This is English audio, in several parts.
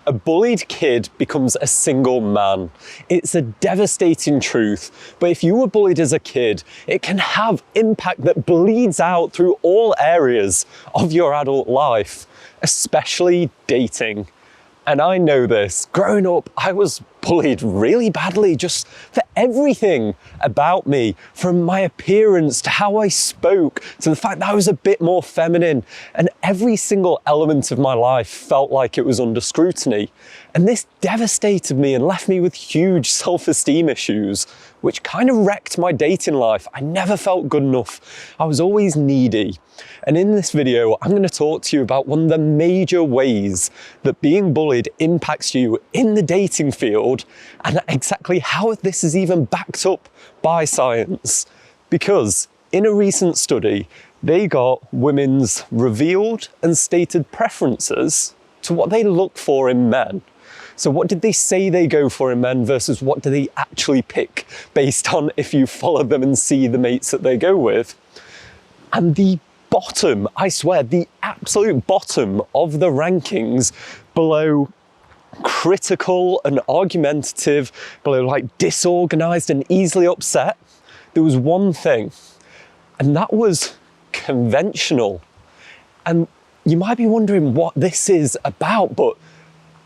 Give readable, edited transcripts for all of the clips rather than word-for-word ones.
A bullied kid becomes a single man. It's a devastating truth, but if you were bullied as a kid, it can have impact that bleeds out through all areas of your adult life, especially dating. And I know this. Growing up, I was bullied really badly just for everything about me, from my appearance to how I spoke to the fact that I was a bit more feminine, and every single element of my life felt like it was under scrutiny. And this devastated me and left me with huge self-esteem issues, which kind of wrecked my dating life. I never felt good enough. I was always needy. And in this video, I'm going to talk to you about one of the major ways that being bullied impacts you in the dating field, and exactly how this is even backed up by science. Because in a recent study, they got women's revealed and stated preferences to what they look for in men. So what did they say they go for in men versus what do they actually pick based on if you follow them and see the mates that they go with? And the bottom, I swear, the absolute bottom of the rankings, below critical and argumentative, below like disorganized and easily upset, there was one thing, and that was conventional. And you might be wondering what this is about, but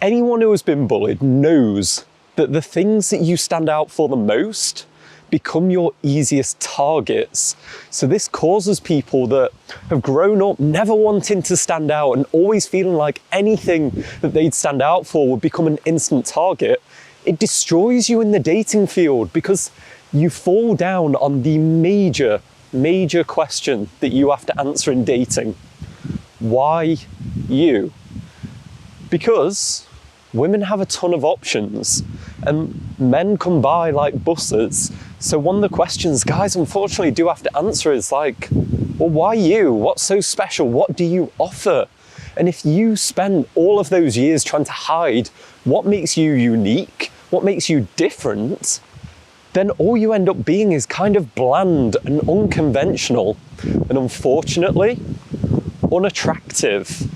anyone who has been bullied knows that the things that you stand out for the most become your easiest targets. So this causes people that have grown up never wanting to stand out and always feeling like anything that they'd stand out for would become an instant target. It destroys you in the dating field because you fall down on the major question that you have to answer in dating. Why you? Because women have a ton of options and men come by like buses. So one of the questions guys unfortunately do have to answer is like, well, why you? What's so special? What do you offer? And if you spend all of those years trying to hide what makes you unique, what makes you different, then all you end up being is kind of bland and unconventional and unfortunately unattractive.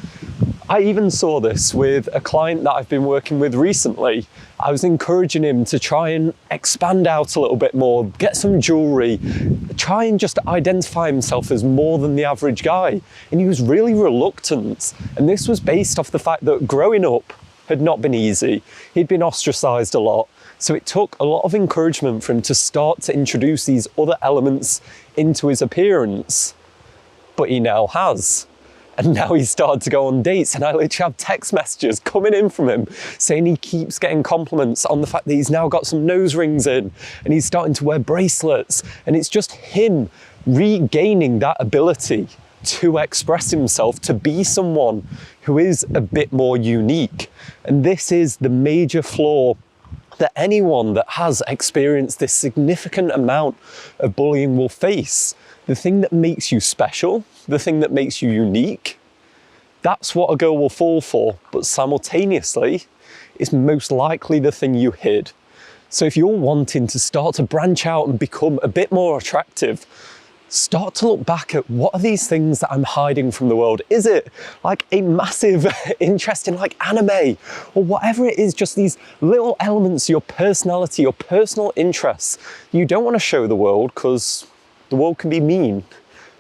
I even saw this with a client that I've been working with recently. I was encouraging him to try and expand out a little bit more, get some jewelry, try and just identify himself as more than the average guy. And he was really reluctant. And this was based off the fact that growing up had not been easy. He'd been ostracized a lot. So it took a lot of encouragement for him to start to introduce these other elements into his appearance. But he now has. And now he's started to go on dates, and I literally have text messages coming in from him saying he keeps getting compliments on the fact that he's now got some nose rings in and he's starting to wear bracelets. And it's just him regaining that ability to express himself, to be someone who is a bit more unique. And this is the major flaw that anyone that has experienced this significant amount of bullying will face. The thing that makes you special, the thing that makes you unique, that's what a girl will fall for, but simultaneously, it's most likely the thing you hid. So if you're wanting to start to branch out and become a bit more attractive, start to look back at what are these things that I'm hiding from the world? Is it like a massive interest in like anime or whatever it is, just these little elements of your personality, your personal interests you don't want to show the world because the world can be mean,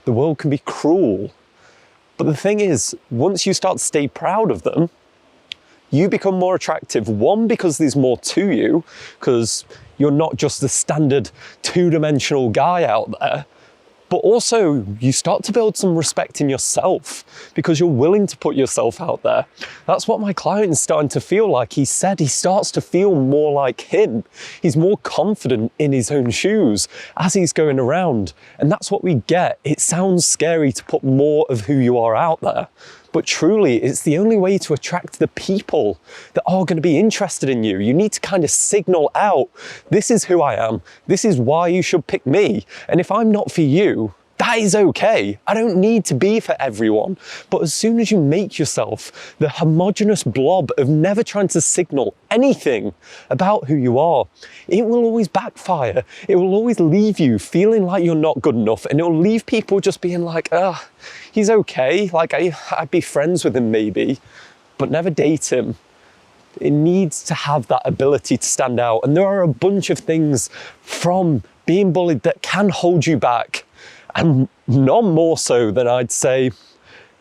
the world can be cruel. But the thing is, once you start to stay proud of them, you become more attractive. One, because there's more to you, because you're not just the standard two-dimensional guy out there, but also you start to build some respect in yourself because you're willing to put yourself out there. That's what my client is starting to feel like. He said he starts to feel more like him. He's more confident in his own shoes as he's going around. And that's what we get. It sounds scary to put more of who you are out there, but truly it's the only way to attract the people that are going to be interested in you. You need to kind of signal out, this is who I am, this is why you should pick me. And if I'm not for you, that is okay. I don't need to be for everyone. But as soon as you make yourself the homogenous blob of never trying to signal anything about who you are, it will always backfire. It will always leave you feeling like you're not good enough, and it will leave people just being like, he's okay. Like I'd be friends with him maybe, but never date him. It needs to have that ability to stand out. And there are a bunch of things from being bullied that can hold you back. And none more so than, I'd say,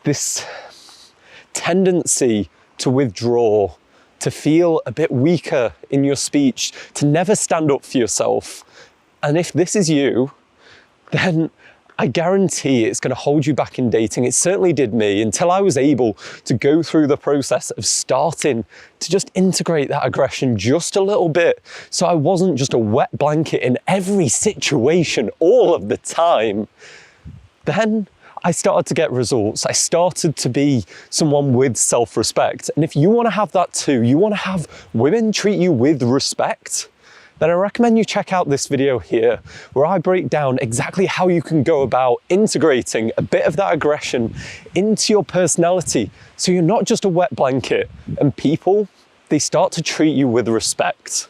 this tendency to withdraw, to feel a bit weaker in your speech, to never stand up for yourself. And if this is you, then I guarantee it's going to hold you back in dating. It certainly did me, until I was able to go through the process of starting to just integrate that aggression just a little bit, so I wasn't just a wet blanket in every situation all of the time. Then I started to get results. I started to be someone with self-respect. And if you want to have that too, you want to have women treat you with respect, then I recommend you check out this video here, where I break down exactly how you can go about integrating a bit of that aggression into your personality, so you're not just a wet blanket and people, they start to treat you with respect.